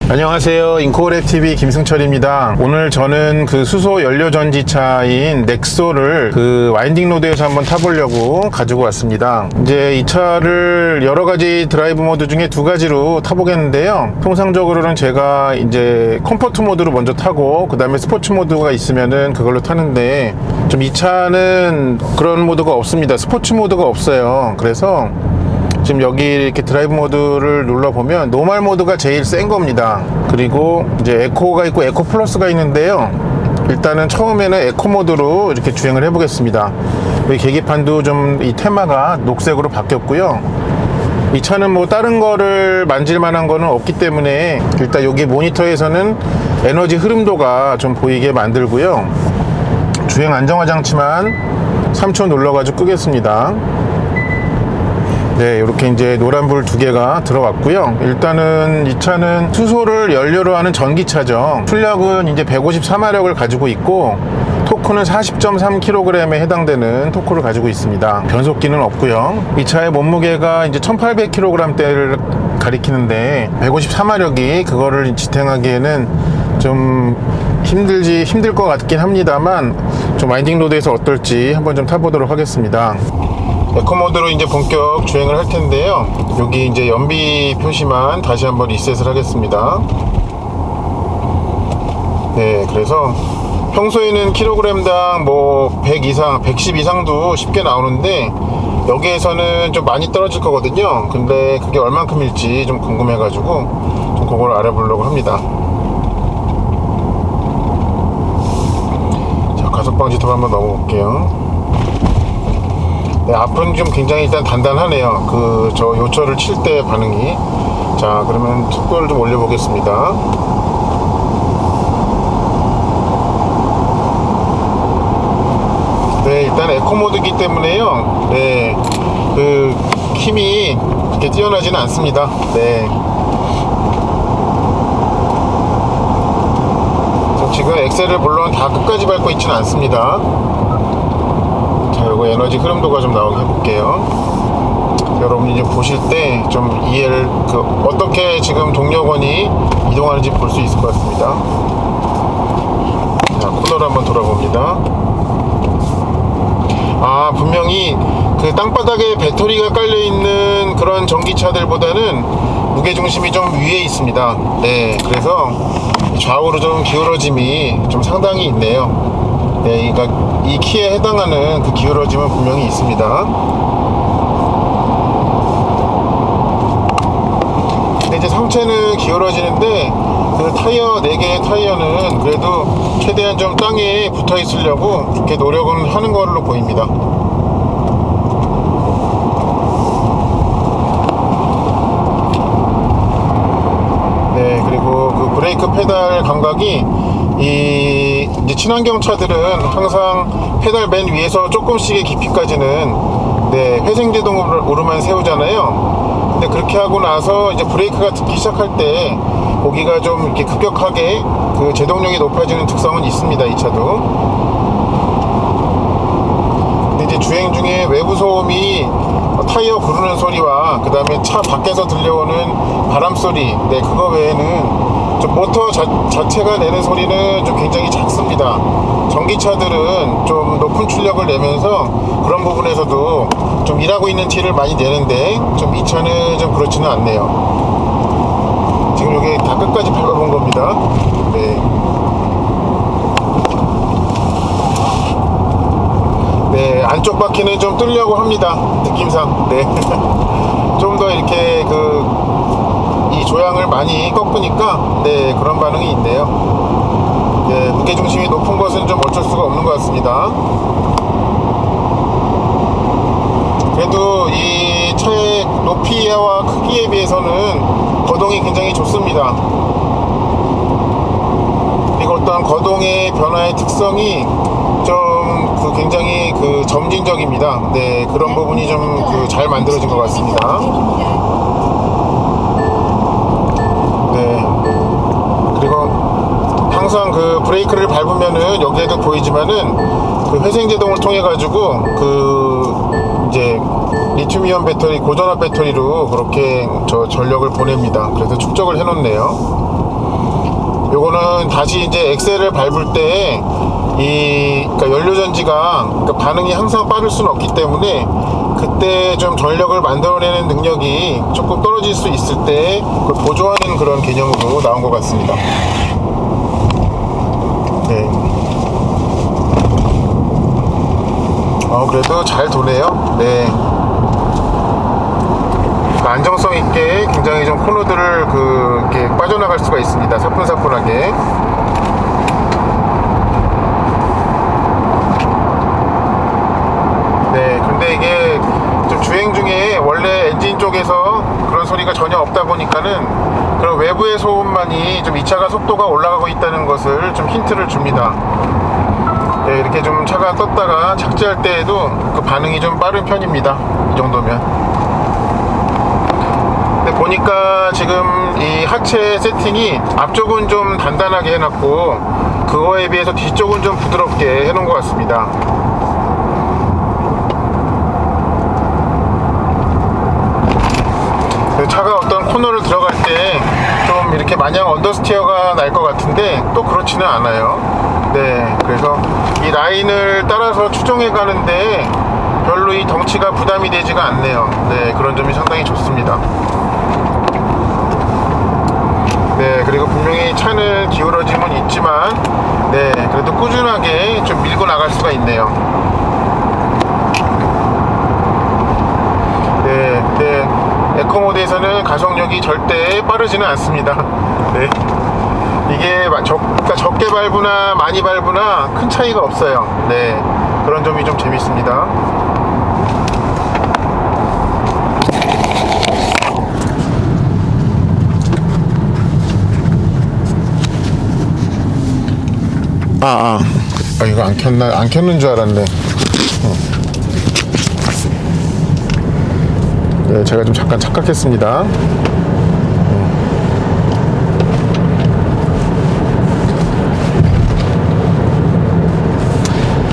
안녕하세요. 인코그랩TV 김승철입니다. 오늘 저는 그 수소 연료 전지차인 넥소를 그 와인딩 로드에서 한번 타보려고 가지고 왔습니다. 이제 이 차를 여러 가지 드라이브 모드 중에 두 가지로 타보겠는데요. 통상적으로는 제가 이제 컴포트 모드로 먼저 타고 그 다음에 스포츠 모드가 있으면은 그걸로 타는데 좀 이 차는 그런 모드가 없습니다. 스포츠 모드가 없어요. 그래서 지금 여기 이렇게 드라이브 모드를 눌러보면 노멀 모드가 제일 센 겁니다. 그리고 이제 에코가 있고 에코 플러스가 있는데요. 일단은 처음에는 에코 모드로 이렇게 주행을 해보겠습니다. 여기 계기판도 좀 이 테마가 녹색으로 바뀌었고요. 이 차는 뭐 다른 거를 만질 만한 거는 없기 때문에 일단 여기 모니터에서는 에너지 흐름도가 좀 보이게 만들고요. 주행 안정화 장치만 3초 눌러가지고 끄겠습니다. 네, 이렇게 이제 노란불 두 개가 들어왔고요. 일단은 이 차는 수소를 연료로 하는 전기차죠. 출력은 이제 154마력을 가지고 있고 토크는 40.3kg에 해당되는 토크를 가지고 있습니다. 변속기는 없고요. 이 차의 몸무게가 이제 1800kg대를 가리키는데 154마력이 그거를 지탱하기에는 좀 힘들 것 같긴 합니다만 좀 와인딩 로드에서 어떨지 한번 좀 타보도록 하겠습니다. 에코모드로 이제 본격 주행을 할 텐데요. 여기 이제 연비 표시만 다시 한번 리셋을 하겠습니다. 네, 그래서 평소에는 킬로그램당 뭐 100 이상, 110 이상도 쉽게 나오는데 여기에서는 좀 많이 떨어질 거거든요. 근데 그게 얼만큼일지 좀 궁금해가지고 좀 그걸 알아보려고 합니다. 자, 가속방지턱 한번 넘어볼게요. 네, 앞은 좀 굉장히 일단 단단하네요. 저 요철을 칠 때 반응이. 자, 그러면 속도를 좀 올려보겠습니다. 네, 일단 에코 모드이기 때문에요. 네, 힘이 그렇게 뛰어나지는 않습니다. 네. 지금 엑셀을 물론 다 끝까지 밟고 있지는 않습니다. 그리고 에너지 흐름도가 좀 나오게 해볼게요. 여러분이 좀 보실 때 좀 이해를 어떻게 지금 동력원이 이동하는지 볼 수 있을 것 같습니다. 자, 코너를 한번 돌아봅니다. 아, 분명히 그 땅바닥에 배터리가 깔려있는 그런 전기차들보다는 무게중심이 좀 위에 있습니다. 네, 그래서 좌우로 좀 기울어짐이 좀 상당히 있네요. 네, 그러니까 이 키에 해당하는 그 기울어짐은 분명히 있습니다. 근데 이제 상체는 기울어지는데 그 타이어 4개의 타이어는 그래도 최대한 좀 땅에 붙어 있으려고 그렇게 노력은 하는 걸로 보입니다. 네, 그리고 그 브레이크 페달 감각이 이제 친환경 차들은 항상 페달 맨 위에서 조금씩의 깊이까지는 네, 회생제동으로만 세우잖아요. 근데 그렇게 하고 나서 이제 브레이크가 듣기 시작할 때 거기가 좀 이렇게 급격하게 그 제동력이 높아지는 특성은 있습니다, 이 차도. 근데 이제 주행 중에 외부 소음이 타이어 구르는 소리와 그 다음에 차 밖에서 들려오는 바람 소리, 네, 그거 외에는 좀 모터 자체가 내는 소리는 좀 굉장히 작습니다. 전기차들은 좀 높은 출력을 내면서 그런 부분에서도 좀 일하고 있는 티를 많이 내는데 좀 이 차는 좀 그렇지는 않네요. 지금 여기 다 끝까지 밟아본 겁니다. 네. 네, 안쪽 바퀴는 좀 뚫려고 합니다. 느낌상. 네. 좀 더 이렇게 이 조향을 많이 꺾으니까 네, 그런 반응이 있네요. 네, 무게중심이 높은 것은 좀 어쩔 수가 없는 것 같습니다. 그래도 이 차의 높이와 크기에 비해서는 거동이 굉장히 좋습니다. 그리고 어떤 거동의 변화의 특성이 좀 굉장히 점진적입니다. 네, 그런 부분이 좀 잘 만들어진 것 같습니다. 네. 그리고 항상 브레이크를 밟으면은 여기에도 보이지만은 회생제동을 통해 가지고 이제 리튬이온 배터리, 고전압 배터리로 그렇게 전력을 보냅니다. 그래서 축적을 해 놓네요. 요거는 다시 이제 엑셀을 밟을 때 그러니까 연료전지가 그러니까 반응이 항상 빠를 수는 없기 때문에 그때 좀 전력을 만들어내는 능력이 조금 떨어질 수 있을 때 그걸 보조하는 그런 개념으로 나온 것 같습니다. 네. 그래도 잘 도네요. 네. 안정성 있게 굉장히 좀 코너들을 이렇게 빠져나갈 수가 있습니다. 사뿐사뿐하게. 네, 근데 이게 좀 주행 중에 원래 엔진 쪽에서 그런 소리가 전혀 없다 보니까는 그런 외부의 소음만이 좀 이 차가 속도가 올라가고 있다는 것을 좀 힌트를 줍니다. 네, 이렇게 좀 차가 떴다가 착지할 때에도 그 반응이 좀 빠른 편입니다. 이 정도면. 근데 보니까 지금 이 하체 세팅이 앞쪽은 좀 단단하게 해놨고 그거에 비해서 뒤쪽은 좀 부드럽게 해놓은 것 같습니다. 차가 어떤 코너를 들어갈 때 좀 이렇게 마냥 언더스티어가 날 것 같은데 또 그렇지는 않아요. 네, 그래서 이 라인을 따라서 추종해 가는데 별로 이 덩치가 부담이 되지가 않네요. 네, 그런 점이 상당히 좋습니다. 네, 그리고 분명히 차는 기울어짐은 있지만 네, 그래도 꾸준하게 좀 밀고 나갈 수가 있네요. 네, 근데 에코모드에서는 가속력이 절대 빠르지는 않습니다. 네, 이게 그러니까 적게 밟으나 많이 밟으나 큰 차이가 없어요. 네, 그런 점이 좀 재밌습니다. 이거 안 켰는 줄 알았네. 네, 제가 좀 잠깐 착각했습니다.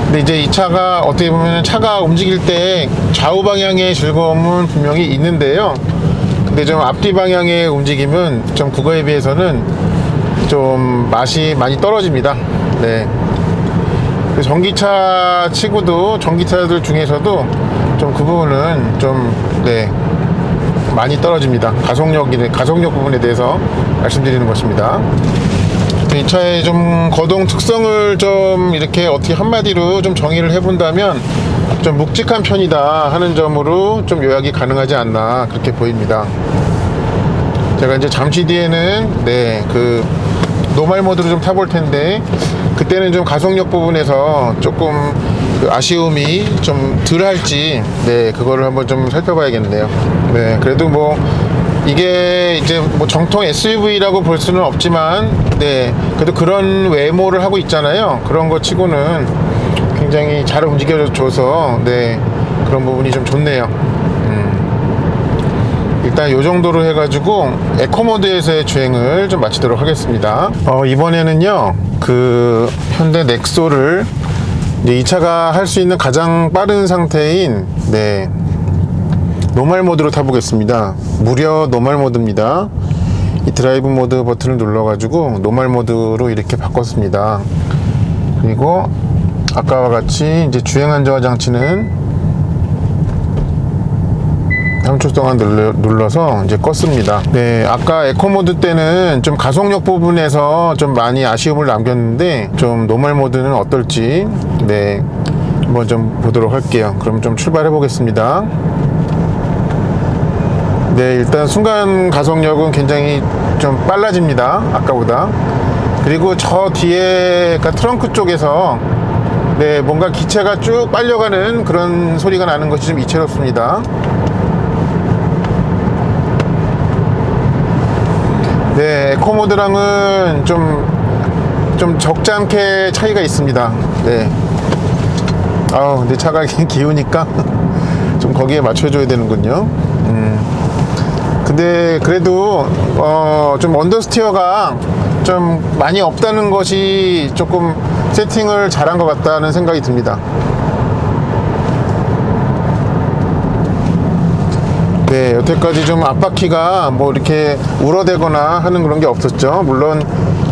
근데 이제 이 차가 어떻게 보면 차가 움직일 때 좌우 방향의 즐거움은 분명히 있는데요. 근데 좀 앞뒤 방향의 움직임은 좀 그거에 비해서는 좀 맛이 많이 떨어집니다. 네. 전기차 치고도 전기차들 중에서도 좀 그 부분은 좀 네, 많이 떨어집니다. 가속력 부분에 대해서 말씀드리는 것입니다. 이 차의 좀 거동 특성을 좀 이렇게 어떻게 한마디로 좀 정의를 해본다면 좀 묵직한 편이다 하는 점으로 좀 요약이 가능하지 않나 그렇게 보입니다. 제가 이제 잠시 뒤에는 네, 그 노멀 모드로 좀 타볼 텐데 그때는 좀 가속력 부분에서 조금 그 아쉬움이 좀 덜 할지 네, 그거를 한번 좀 살펴봐야겠네요. 네, 그래도 뭐 이게 이제 뭐 정통 SUV라고 볼 수는 없지만 네, 그래도 그런 외모를 하고 있잖아요. 그런 거 치고는 굉장히 잘 움직여줘서 네, 그런 부분이 좀 좋네요. 일단 요 정도로 해가지고 에코모드에서의 주행을 좀 마치도록 하겠습니다. 이번에는요 그 현대 넥소를 이제 이 차가 할 수 있는 가장 빠른 상태인 네, 노멀 모드로 타보겠습니다. 무려 노멀 모드입니다. 이 드라이브 모드 버튼을 눌러가지고 노멀 모드로 이렇게 바꿨습니다. 그리고 아까와 같이 이제 주행 안정화 장치는 3초 동안 눌러서 이제 껐습니다. 네, 아까 에코 모드 때는 좀 가속력 부분에서 좀 많이 아쉬움을 남겼는데 좀 노멀 모드는 어떨지 네, 한번 좀 보도록 할게요. 그럼 좀 출발해 보겠습니다. 네, 일단 순간 가속력은 굉장히 좀 빨라집니다. 아까보다. 그리고 저 뒤에 그러니까 트렁크 쪽에서 네, 뭔가 기체가 쭉 빨려가는 그런 소리가 나는 것이 좀 이채롭습니다. 네, 에코모드랑은 좀 적잖게 차이가 있습니다. 네. 내 차가 기우니까 좀 거기에 맞춰줘야 되는군요. 근데 그래도 좀 언더스티어가 좀 많이 없다는 것이 조금 세팅을 잘한 것 같다는 생각이 듭니다. 네, 여태까지 좀 앞바퀴가 뭐 이렇게 울어대거나 하는 그런 게 없었죠. 물론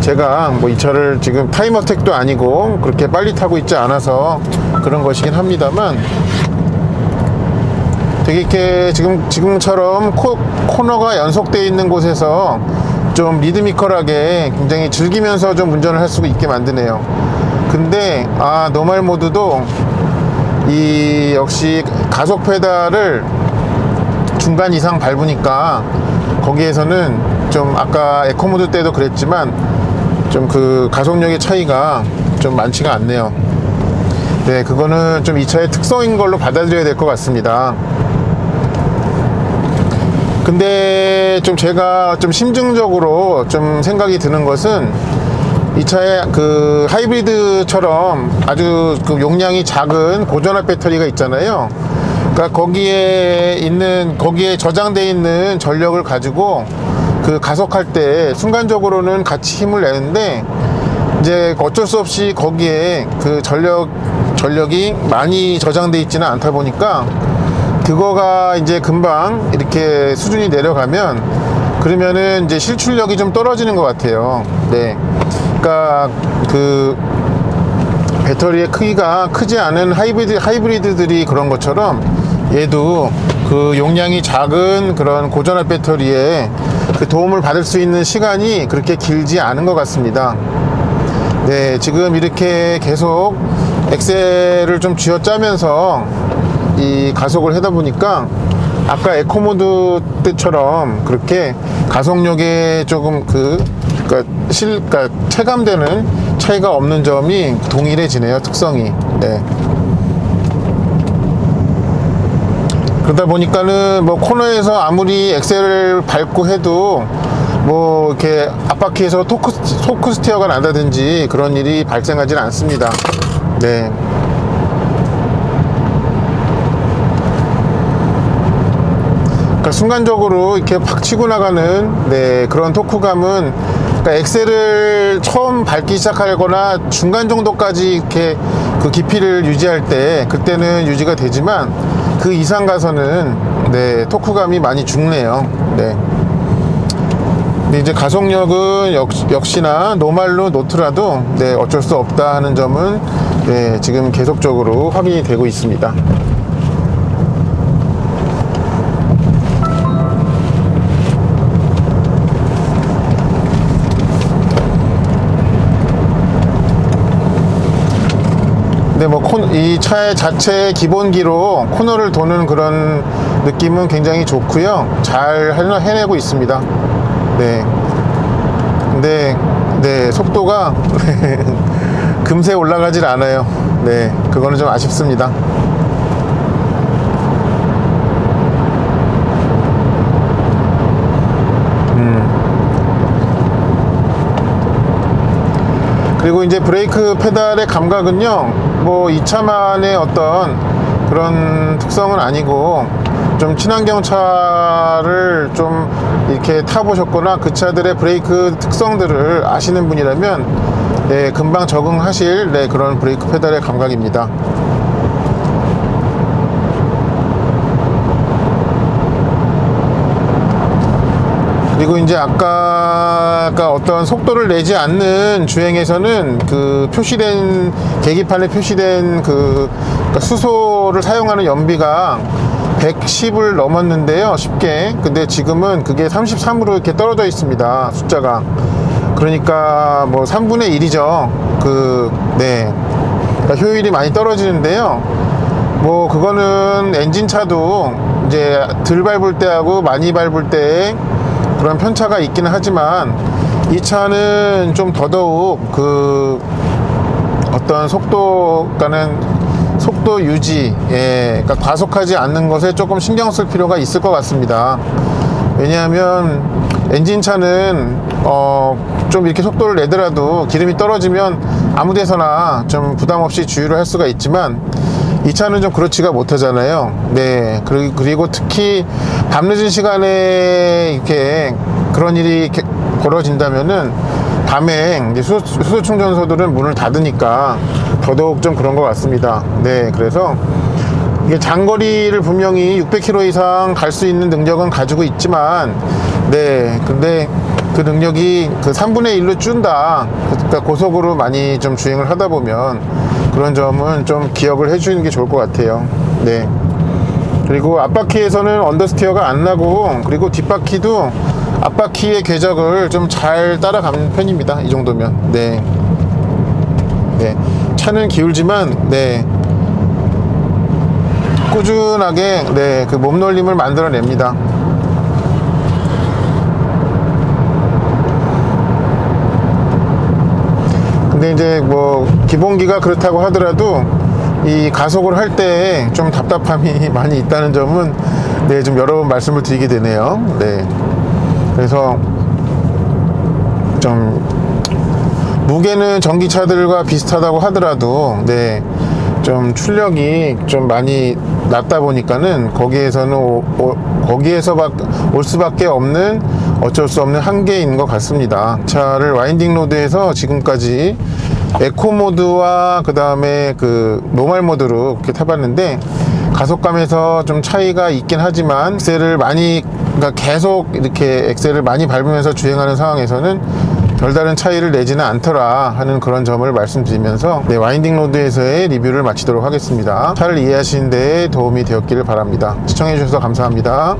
제가 뭐 이 차를 지금 타임어택도 아니고 그렇게 빨리 타고 있지 않아서 그런 것이긴 합니다만, 되게 이렇게 지금처럼 코너가 연속되어 있는 곳에서 좀 리드미컬하게 굉장히 즐기면서 좀 운전을 할 수 있게 만드네요. 근데 노멀 모드도 이 역시 가속 페달을 중간 이상 밟으니까 거기에서는 좀 아까 에코 모드 때도 그랬지만 좀 그 가속력의 차이가 좀 많지가 않네요. 네, 그거는 좀 이 차의 특성인 걸로 받아들여야 될 것 같습니다. 근데 좀 제가 좀 심증적으로 좀 생각이 드는 것은, 이 차의 그 하이브리드처럼 아주 그 용량이 작은 고전압 배터리가 있잖아요. 그러니까 거기에 저장되어 있는 전력을 가지고 그 가속할 때 순간적으로는 같이 힘을 내는데, 이제 어쩔 수 없이 거기에 그 전력이 많이 저장되어 있지는 않다 보니까 그거가 이제 금방 이렇게 수준이 내려가면, 그러면은 이제 실출력이 좀 떨어지는 것 같아요. 네. 그러니까 그 배터리의 크기가 크지 않은 하이브리드들이 그런 것처럼 얘도 그 용량이 작은 그런 고전압 배터리에 그 도움을 받을 수 있는 시간이 그렇게 길지 않은 것 같습니다. 네, 지금 이렇게 계속 엑셀을 좀 쥐어짜면서 이 가속을 하다 보니까 아까 에코모드 때처럼 그렇게 가속력에 조금 그러니까 체감되는 차이가 없는 점이 동일해지네요, 특성이. 네. 그러다 보니까는 뭐 코너에서 아무리 엑셀을 밟고 해도 뭐 이렇게 앞바퀴에서 토크 스티어가 난다든지 그런 일이 발생하지는 않습니다. 네. 그러니까 순간적으로 이렇게 팍 치고 나가는, 네, 그런 토크감은, 그러니까 엑셀을 처음 밟기 시작하거나 중간 정도까지 이렇게 그 깊이를 유지할 때 그때는 유지가 되지만, 그 이상 가서는 네, 토크감이 많이 죽네요. 네. 근데 이제 가속력은 역시나 노말로 놓더라도 네, 어쩔 수 없다 하는 점은 네, 지금 계속적으로 확인이 되고 있습니다. 근데 뭐 이 차의 자체 기본기로 코너를 도는 그런 느낌은 굉장히 좋고요. 잘 해내고 있습니다. 네. 근데 네, 속도가 금세 올라가질 않아요. 네, 그거는 좀 아쉽습니다. 그리고 이제 브레이크 페달의 감각은요, 뭐 이 차만의 어떤 그런 특성은 아니고, 좀 친환경 차를 좀 이렇게 타보셨거나 그 차들의 브레이크 특성들을 아시는 분이라면 네, 금방 적응하실 네, 그런 브레이크 페달의 감각입니다. 그리고 이제 아까 어떤 속도를 내지 않는 주행에서는 그 표시된 계기판에 표시된 그러니까 수소를 사용하는 연비가 110을 넘었는데요, 쉽게. 근데 지금은 그게 33으로 이렇게 떨어져 있습니다, 숫자가. 그러니까 뭐 3분의 1이죠. 네. 그러니까 효율이 많이 떨어지는데요. 뭐 그거는 엔진차도 이제 덜 밟을 때하고 많이 밟을 때 그런 편차가 있기는 하지만, 이 차는 좀 더더욱 그 어떤 속도 유지, 예, 그러니까 과속하지 않는 것에 조금 신경 쓸 필요가 있을 것 같습니다. 왜냐하면 엔진차는 좀 이렇게 속도를 내더라도 기름이 떨어지면 아무 데서나 좀 부담 없이 주유를 할 수가 있지만, 이 차는 좀 그렇지가 못하잖아요. 네. 그리고 특히 밤늦은 시간에 이렇게 그런 일이 벌어진다면은 밤에 이제 수소 충전소들은 문을 닫으니까 더더욱 좀 그런 것 같습니다. 네. 그래서 이게 장거리를 분명히 600km 이상 갈 수 있는 능력은 가지고 있지만, 네, 근데 그 능력이 그 3분의 1로 준다. 그러니까 고속으로 많이 좀 주행을 하다 보면 그런 점은 좀 기억을 해주는 게 좋을 것 같아요. 네. 그리고 앞바퀴에서는 언더스티어가 안 나고, 그리고 뒷바퀴도 앞바퀴의 궤적을 좀 잘 따라가는 편입니다. 이 정도면. 네. 네. 차는 기울지만, 네. 꾸준하게, 네. 그 몸놀림을 만들어냅니다. 근데 이제 뭐, 기본기가 그렇다고 하더라도, 이 가속을 할 때 좀 답답함이 많이 있다는 점은, 네, 좀 여러 번 말씀을 드리게 되네요. 네. 그래서 좀 무게는 전기차들과 비슷하다고 하더라도, 네, 좀 출력이 좀 많이 낮다 보니까는 거기에서는 거기에서 올 수밖에 없는, 어쩔 수 없는 한계인 것 같습니다. 차를 와인딩 로드에서 지금까지 에코 모드와 그 다음에 그 노멀 모드로 그렇게 타봤는데, 가속감에서 좀 차이가 있긴 하지만 엑셀을 많이, 그러니까 계속 이렇게 엑셀을 많이 밟으면서 주행하는 상황에서는 별다른 차이를 내지는 않더라 하는 그런 점을 말씀드리면서, 네, 와인딩 로드에서의 리뷰를 마치도록 하겠습니다. 차를 이해하시는 데 도움이 되었기를 바랍니다. 시청해 주셔서 감사합니다.